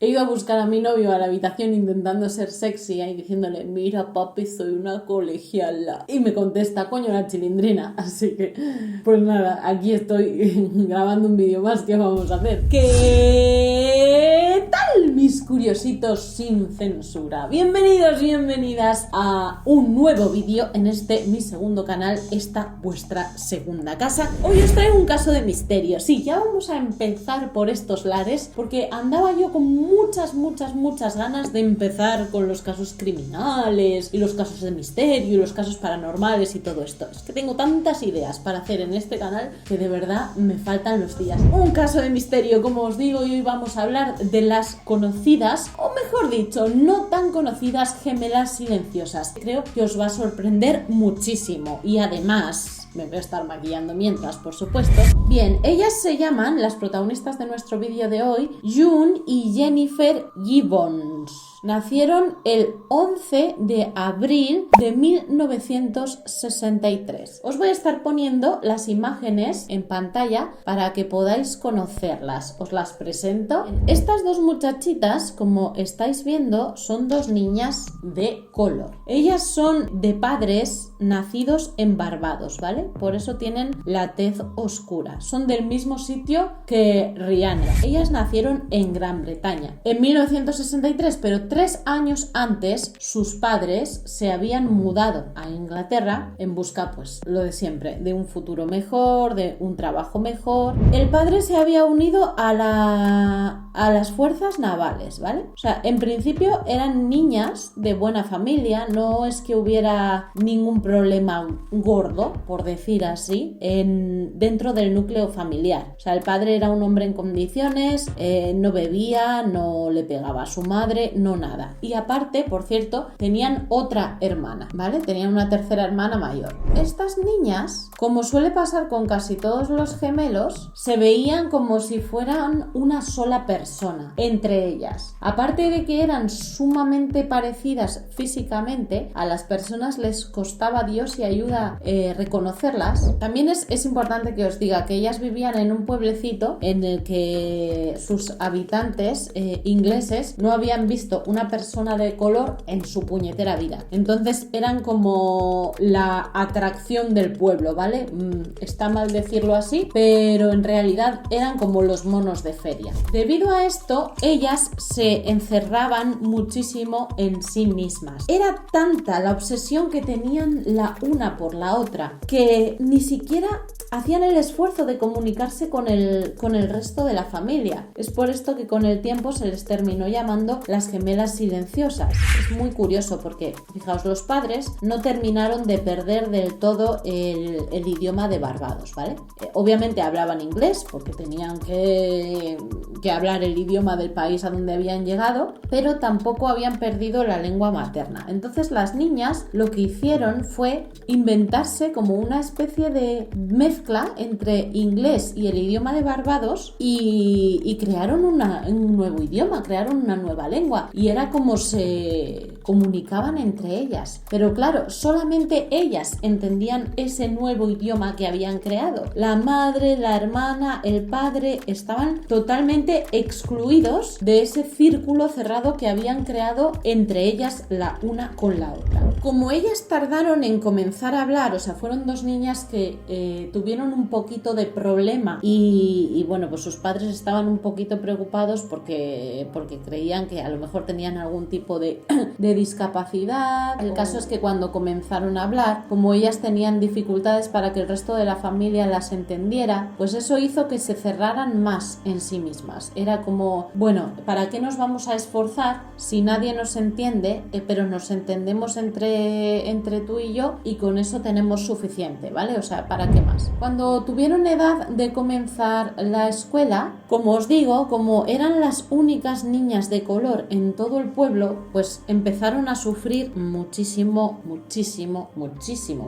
He ido a buscar a mi novio a la habitación intentando ser sexy y diciéndole, mira papi, soy una colegiala. Y me contesta, coño, la Chilindrina. Así que, pues nada, aquí estoy grabando un vídeo más. ¿Qué vamos a hacer? ¿Qué tal, mis curiositos sin censura? Bienvenidos, bienvenidas a un nuevo vídeo en este, mi segundo canal, esta vuestra segunda casa. Hoy os traigo un caso de misterio. Sí, ya vamos a empezar por estos lares, porque andaba yo con muchas ganas de empezar con los casos criminales y los casos de misterio y los casos paranormales y todo esto. Es que tengo tantas ideas para hacer en este canal que de verdad me faltan los días. Un caso de misterio, como os digo, y hoy vamos a hablar de las conocidas, o mejor dicho, no tan conocidas gemelas silenciosas. Creo que os va a sorprender muchísimo y además me voy a estar maquillando mientras, por supuesto. Bien, ellas se llaman, las protagonistas de nuestro vídeo de hoy, June y Jennifer Gibbons. Nacieron el 11 de abril de 1963. Os voy a estar poniendo las imágenes en pantalla para que podáis conocerlas. Os las presento. Estas dos muchachitas, como estáis viendo, son dos niñas de color. Ellas son de padres nacidos en Barbados, ¿vale? Por eso tienen la tez oscura. Son del mismo sitio que Rihanna. Ellas nacieron en Gran Bretaña en 1963, pero 3 años antes sus padres se habían mudado a Inglaterra en busca, pues, lo de siempre, de un futuro mejor, de un trabajo mejor. El padre se había unido a las fuerzas navales, ¿vale? O sea, en principio eran niñas de buena familia, no es que hubiera ningún problema gordo, por decir así, dentro del núcleo familiar. O sea, el padre era un hombre en condiciones, no bebía, no le pegaba a su madre, no nada. Y aparte, por cierto, tenían otra hermana, ¿vale? Tenían una tercera hermana mayor. Estas niñas, como suele pasar con casi todos los gemelos, se veían como si fueran una sola persona entre ellas. Aparte de que eran sumamente parecidas físicamente, a las personas les costaba Dios y ayuda reconocerlas. También es importante que os diga que ellas vivían en un pueblecito en el que sus habitantes ingleses no habían visto una persona de color en su puñetera vida. Entonces eran como la atracción del pueblo, ¿vale? Está mal decirlo así, pero en realidad eran como los monos de feria. Debido a esto, ellas se encerraban muchísimo en sí mismas. Era tanta la obsesión que tenían la una por la otra que ni siquiera hacían el esfuerzo de comunicarse con el resto de la familia. Es por esto que con el tiempo se les terminó llamando las gemelas silenciosas. Es muy curioso porque, fijaos, los padres no terminaron de perder del todo el idioma de Barbados, ¿vale? Obviamente hablaban inglés porque tenían que hablar el idioma del país a donde habían llegado, pero tampoco habían perdido la lengua materna. Entonces las niñas lo que hicieron fue inventarse como una especie de mezcla entre inglés y el idioma de Barbados y crearon un nuevo idioma, crearon una nueva lengua y era como se comunicaban entre ellas. Pero claro, solamente ellas entendían ese nuevo idioma que habían creado. La madre, la hermana, el padre estaban totalmente excluidos de ese círculo cerrado que habían creado entre ellas la una con la otra. Como ellas tardaron en comenzar a hablar, o sea, fueron dos niñas que tuvieron un poquito de problema y bueno, pues sus padres estaban un poquito preocupados porque creían que a lo mejor tenían algún tipo de discapacidad. El caso es que cuando comenzaron a hablar, como ellas tenían dificultades para que el resto de la familia las entendiera, pues eso hizo que se cerraran más en sí mismas. Era como, bueno, ¿para qué nos vamos a esforzar si nadie nos entiende, pero nos entendemos entre tú y yo y con eso tenemos suficiente, ¿vale? O sea, ¿para qué más? Cuando tuvieron edad de comenzar la escuela, como os digo, como eran las únicas niñas de color en todo el pueblo, pues empezaron a sufrir muchísimo.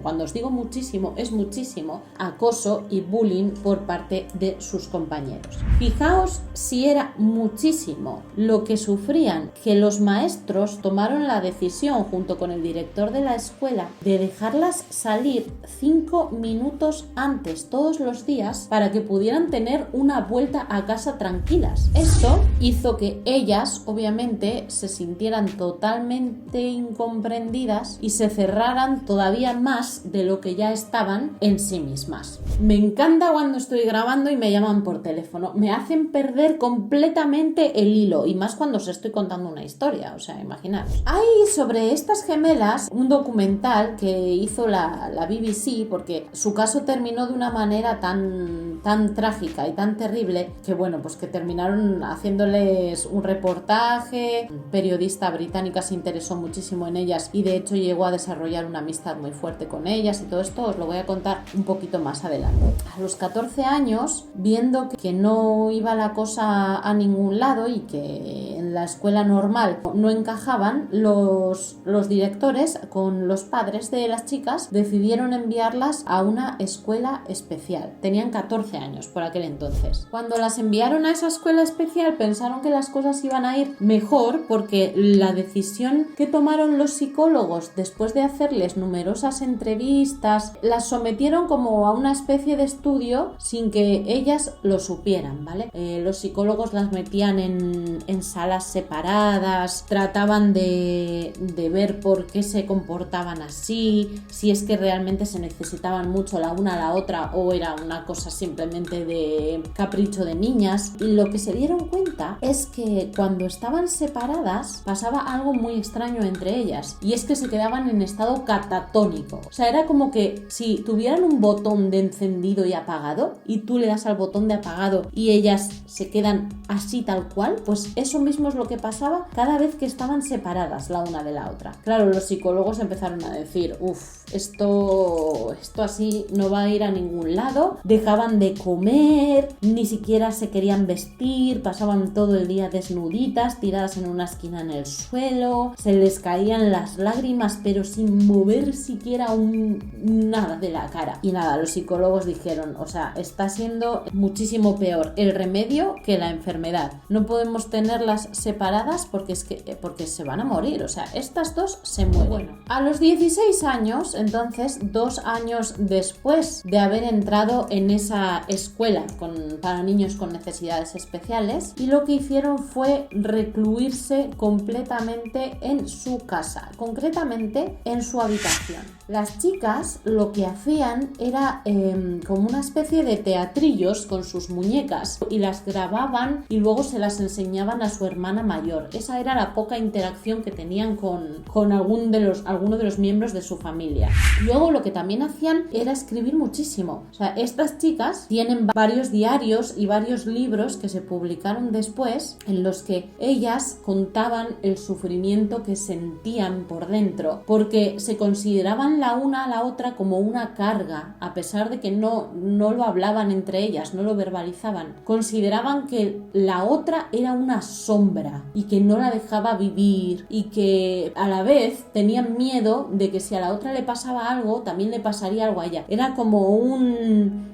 Cuando os digo muchísimo, es muchísimo acoso y bullying por parte de sus compañeros. Fijaos si era muchísimo lo que sufrían, que los maestros tomaron la decisión junto con el director director de la escuela de dejarlas salir 5 minutos antes todos los días para que pudieran tener una vuelta a casa tranquilas. Esto hizo que ellas, obviamente, se sintieran totalmente incomprendidas y se cerraran todavía más de lo que ya estaban en sí mismas. Me encanta cuando estoy grabando y me llaman por teléfono. Me hacen perder completamente el hilo, y más cuando os estoy contando una historia, o sea, imaginaos. Hay sobre estas gemelas un documental que hizo la BBC, porque su caso terminó de una manera tan trágica y tan terrible que, bueno, pues que terminaron haciéndoles un reportaje. Un periodista británica se interesó muchísimo en ellas y de hecho llegó a desarrollar una amistad muy fuerte con ellas, y todo esto os lo voy a contar un poquito más adelante. A los 14 años, viendo que no iba la cosa a ningún lado y que en la escuela normal no encajaban, los directores con los padres de las chicas decidieron enviarlas a una escuela especial. Tenían 14 años por aquel entonces. Cuando las enviaron a esa escuela especial pensaron que las cosas iban a ir mejor, porque la decisión que tomaron los psicólogos después de hacerles numerosas entrevistas, las sometieron como a una especie de estudio sin que ellas lo supieran, ¿vale? Los psicólogos las metían en salas separadas, trataban de ver por qué se comportaban así, si es que realmente se necesitaban mucho la una a la otra o era una cosa simplemente de capricho de niñas. Y lo que se dieron cuenta es que cuando estaban separadas pasaba algo muy extraño entre ellas, y es que se quedaban en estado catatónico. O sea, era como que si tuvieran un botón de encendido y apagado y tú le das al botón de apagado y ellas se quedan así tal cual, pues eso mismo es lo que pasaba cada vez que estaban separadas la una de la otra. Claro, los psicólogos empezaron a decir, esto así no va a ir a ningún lado. Dejaban de comer, ni siquiera se querían vestir, pasaban todo el día desnuditas, tiradas en una esquina en el suelo, se les caían las lágrimas pero sin mover siquiera nada de la cara. Y nada, los psicólogos dijeron, o sea, está siendo muchísimo peor el remedio que la enfermedad. No podemos tenerlas separadas porque se van a morir, o sea, estas dos se mueren. Bueno, a los 16 años, entonces, 2 años después de haber entrado en esa escuela para niños con necesidades especiales, y lo que hicieron fue recluirse completamente en su casa, concretamente en su habitación. Las chicas lo que hacían era como una especie de teatrillos con sus muñecas, y las grababan y luego se las enseñaban a su hermana mayor. Esa era la poca interacción que tenían con alguno de los miembros de su familia. Luego lo que también hacían era escribir muchísimo. O sea, estas chicas tienen varios diarios y varios libros que se publicaron después, en los que ellas contaban el sufrimiento que sentían por dentro, porque se consideraban la una a la otra como una carga, a pesar de que no lo hablaban entre ellas, no lo verbalizaban. Consideraban que la otra era una sombra y que no la dejaba vivir, y que a la vez tenían miedo de que si a la otra le pasaba algo, también le pasaría algo a ella. Era como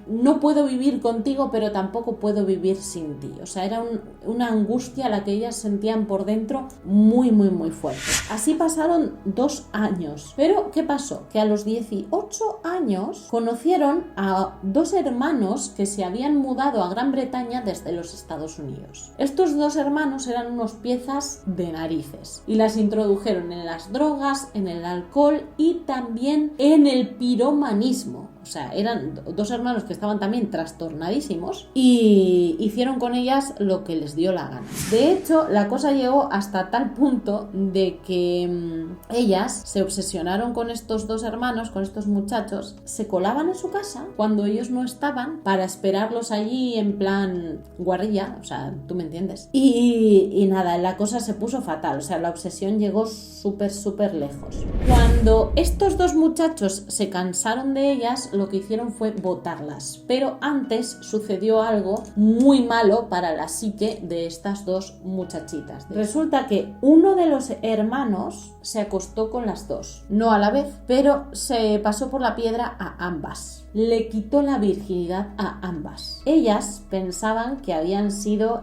no puedo vivir contigo, pero tampoco puedo vivir sin ti. O sea, era una angustia la que ellas sentían por dentro muy, muy, muy fuerte. Así pasaron 2 años. Pero, ¿qué pasó? Que a los 18 años conocieron a 2 hermanos que se habían mudado a Gran Bretaña desde los Estados Unidos. Estos 2 hermanos eran unos piezas de narices y las introdujeron en las drogas, en el alcohol y también en el piromanismo. O sea, eran 2 hermanos que estaban también trastornadísimos y hicieron con ellas lo que les dio la gana. De hecho, la cosa llegó hasta tal punto de que ellas se obsesionaron con estos 2 hermanos, con estos muchachos, se colaban en su casa cuando ellos no estaban para esperarlos allí en plan guarrilla, o sea, tú me entiendes. Y nada, la cosa se puso fatal, o sea, la obsesión llegó súper lejos. Cuando estos 2 muchachos se cansaron de ellas, lo que hicieron fue botarlas. Pero antes sucedió algo muy malo para la psique de estas 2 muchachitas. Resulta que uno de los hermanos se acostó con las 2. No a la vez, pero se pasó por la piedra a ambas. le quitó la virginidad a ambas. Ellas pensaban que habían sido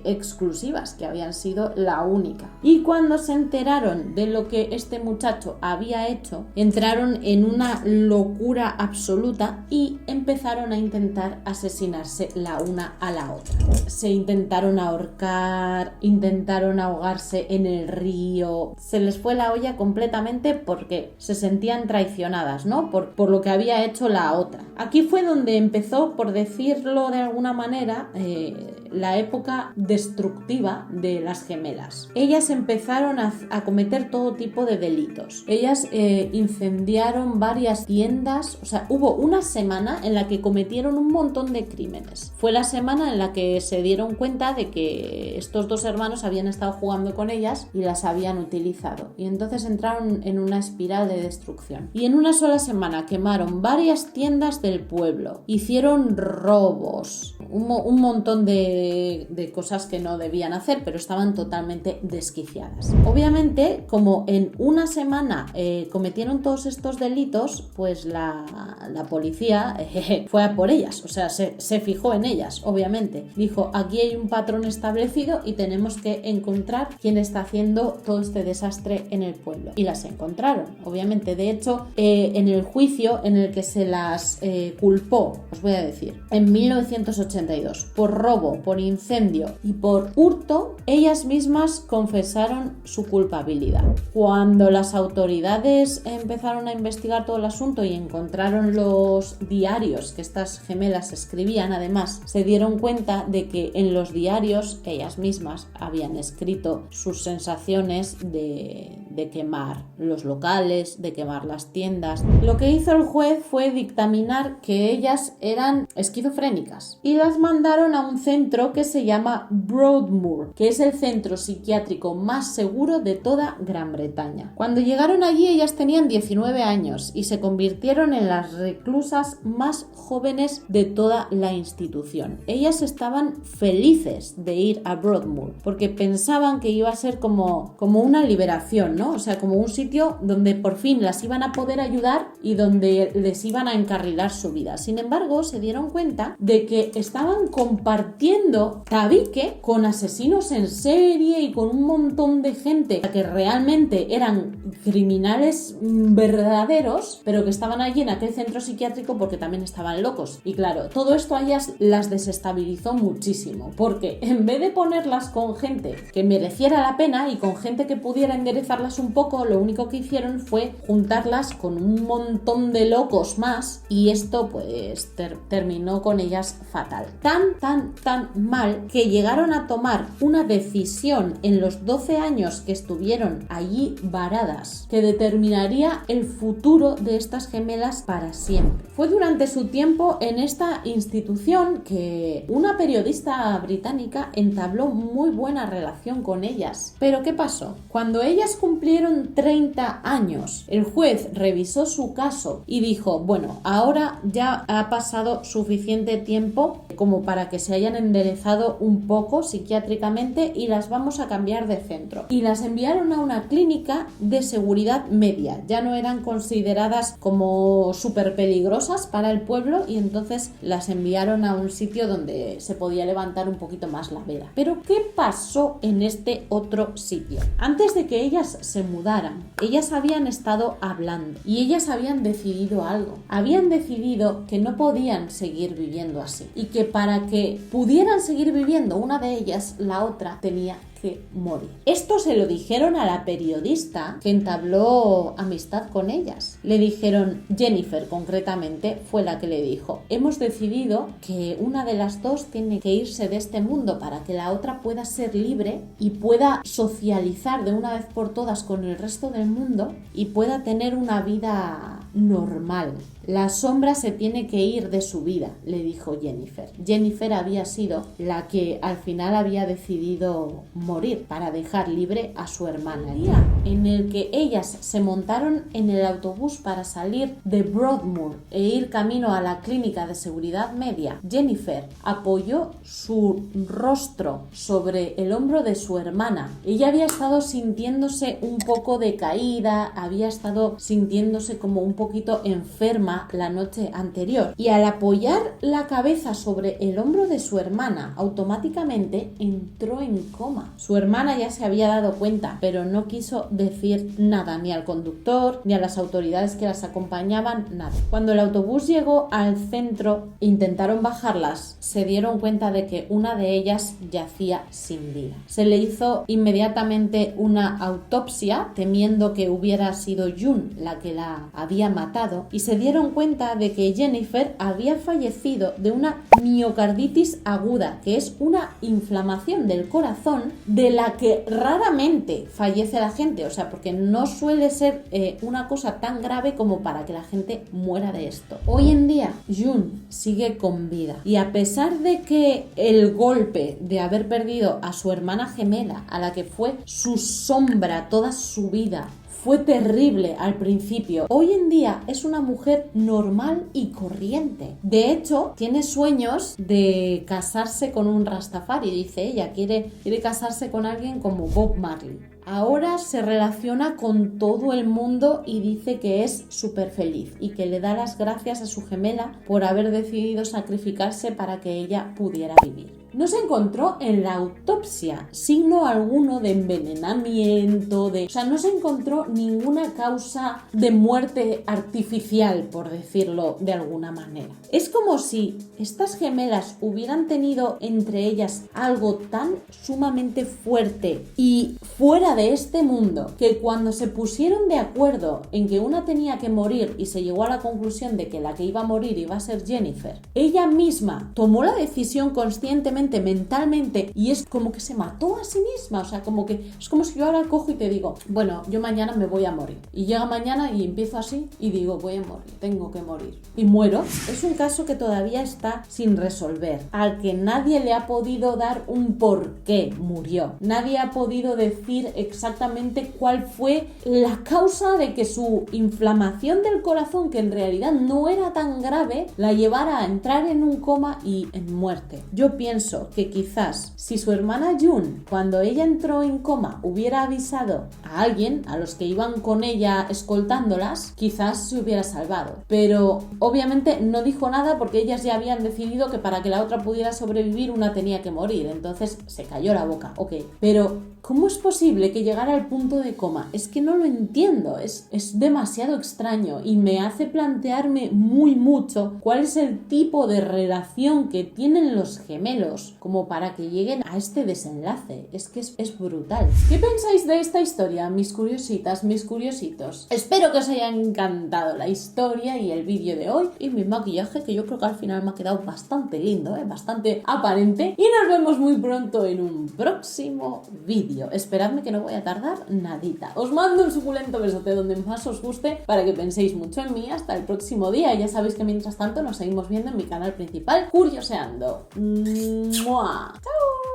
exclusivas, que habían sido la única. Y cuando se enteraron de lo que este muchacho había hecho, entraron en una locura absoluta y empezaron a intentar asesinarse la una a la otra. Se intentaron ahorcar, intentaron ahogarse en el río. Se les fue la olla completamente porque se sentían traicionadas, ¿no? Por lo que había hecho la otra. Aquí fue donde empezó, por decirlo de alguna manera, la época destructiva de las gemelas. Ellas empezaron a cometer todo tipo de delitos. Ellas incendiaron varias tiendas, o sea, hubo una semana en la que cometieron un montón de crímenes. Fue la semana en la que se dieron cuenta de que estos dos hermanos habían estado jugando con ellas y las habían utilizado. Y entonces entraron en una espiral de destrucción. Y en una sola semana quemaron varias tiendas del pueblo, hicieron robos, un montón de cosas que no debían hacer, pero estaban totalmente desquiciadas. Obviamente, como en una semana cometieron todos estos delitos, pues la policía fue a por ellas, o sea, se fijó en ellas, obviamente. Dijo, aquí hay un patrón establecido y tenemos que encontrar quién está haciendo todo este desastre en el pueblo. Y las encontraron, obviamente. De hecho, en el juicio en el que se las culpó, os voy a decir, en 1982, por robo, por incendio y por hurto, ellas mismas confesaron su culpabilidad. Cuando las autoridades empezaron a investigar todo el asunto y encontraron los diarios que estas gemelas escribían, además, se dieron cuenta de que en los diarios ellas mismas habían escrito sus sensaciones de quemar los locales, de quemar las tiendas. Lo que hizo el juez fue dictaminar que ellas eran esquizofrénicas y las mandaron a un centro que se llama Broadmoor, que es el centro psiquiátrico más seguro de toda Gran Bretaña. Cuando llegaron allí, ellas tenían 19 años y se convirtieron en las reclusas más jóvenes de toda la institución. Ellas estaban felices de ir a Broadmoor porque pensaban que iba a ser como una liberación, ¿no? O sea, como un sitio donde por fin las iban a poder ayudar y donde les iban a encarrilar su vida. Sin embargo, se dieron cuenta de que estaban compartiendo tabique con asesinos en serie y con un montón de gente que realmente eran criminales verdaderos, pero que estaban allí en aquel centro psiquiátrico porque también estaban locos. Y claro, todo esto a ellas las desestabilizó muchísimo, porque en vez de ponerlas con gente que mereciera la pena y con gente que pudiera enderezarlas un poco, lo único que hicieron fue juntarlas con un montón de locos más, y esto pues terminó con ellas fatal. Tan mal que llegaron a tomar una decisión en los 12 años que estuvieron allí varadas que determinaría el futuro de estas gemelas para siempre. Fue durante su tiempo en esta institución que una periodista británica entabló muy buena relación con ellas. Pero ¿qué pasó? Cuando ellas cumplieron 30 años, el juez revisó su caso y dijo, bueno, ahora ya ha pasado suficiente tiempo como para que se hayan enderezado un poco psiquiátricamente y las vamos a cambiar de centro. Y las enviaron a una clínica de seguridad media. Ya no eran consideradas como súper peligrosas para el pueblo y entonces las enviaron a un sitio donde se podía levantar un poquito más la vela. Pero ¿qué pasó en este otro sitio? Antes de que ellas se mudaran, ellas habían estado hablando y ellas habían decidido algo. Habían decidido que no podían seguir viviendo así y que para que pudieran seguir viviendo una de ellas, la otra tenía que morir. Esto se lo dijeron a la periodista que entabló amistad con ellas. Le dijeron, Jennifer concretamente fue la que le dijo, hemos decidido que una de las dos tiene que irse de este mundo para que la otra pueda ser libre y pueda socializar de una vez por todas con el resto del mundo y pueda tener una vida normal. La sombra se tiene que ir de su vida, le dijo Jennifer. Jennifer había sido la que al final había decidido morir. morir para dejar libre a su hermana. El día en el que ellas se montaron en el autobús para salir de Broadmoor e ir camino a la clínica de seguridad media, Jennifer apoyó su rostro sobre el hombro de su hermana. Ella había estado sintiéndose un poco decaída, había estado sintiéndose como un poquito enferma la noche anterior, y al apoyar la cabeza sobre el hombro de su hermana, automáticamente entró en coma. Su hermana ya se había dado cuenta, pero no quiso decir nada, ni al conductor, ni a las autoridades que las acompañaban, nada. Cuando el autobús llegó al centro, intentaron bajarlas, se dieron cuenta de que una de ellas yacía sin vida. Se le hizo inmediatamente una autopsia, temiendo que hubiera sido June la que la había matado, y se dieron cuenta de que Jennifer había fallecido de una miocarditis aguda, que es una inflamación del corazón de la que raramente fallece la gente, o sea, porque no suele ser una cosa tan grave como para que la gente muera de esto. Hoy en día June sigue con vida, y a pesar de que el golpe de haber perdido a su hermana gemela, a la que fue su sombra toda su vida, fue terrible al principio, hoy en día es una mujer normal y corriente. De hecho, tiene sueños de casarse con un Rastafari. Dice ella, quiere casarse con alguien como Bob Marley. Ahora se relaciona con todo el mundo y dice que es súper feliz y que le da las gracias a su gemela por haber decidido sacrificarse para que ella pudiera vivir. No se encontró en la autopsia signo alguno de envenenamiento, o sea, no se encontró ninguna causa de muerte artificial, por decirlo de alguna manera. Es como si estas gemelas hubieran tenido entre ellas algo tan sumamente fuerte y fuera de este mundo, que cuando se pusieron de acuerdo en que una tenía que morir y se llegó a la conclusión de que la que iba a morir iba a ser Jennifer, ella misma tomó la decisión conscientemente, mentalmente, y es como que se mató a sí misma. O sea, como que es como si yo ahora cojo y te digo, bueno, yo mañana me voy a morir, y llega mañana y empiezo así y digo, voy a morir, tengo que morir, y muero. Es un caso que todavía está sin resolver, al que nadie le ha podido dar un por qué murió. Nadie ha podido decir exactamente cuál fue la causa de que su inflamación del corazón, que en realidad no era tan grave, la llevara a entrar en un coma y en muerte. Yo pienso que quizás si su hermana June, cuando ella entró en coma, hubiera avisado a alguien, a los que iban con ella escoltándolas, quizás se hubiera salvado. Pero obviamente no dijo nada porque ellas ya habían decidido que para que la otra pudiera sobrevivir, una tenía que morir. Entonces se cayó la boca, ok. Pero ¿cómo es posible que llegara al punto de coma? Es que no lo entiendo, es demasiado extraño y me hace plantearme mucho cuál es el tipo de relación que tienen los gemelos como para que lleguen a este desenlace. Es que es brutal. ¿Qué pensáis de esta historia, mis curiositas, mis curiositos? Espero que os haya encantado la historia y el vídeo de hoy y mi maquillaje, que yo creo que al final me ha quedado bastante lindo, bastante aparente, y nos vemos muy pronto en un próximo vídeo. Esperadme que no voy a tardar nadita. Os mando un suculento besote donde más os guste para que penséis mucho en mí. Hasta el próximo día. Ya sabéis que mientras tanto nos seguimos viendo en mi canal principal, Curioseando. ¡Mua! ¡Chao!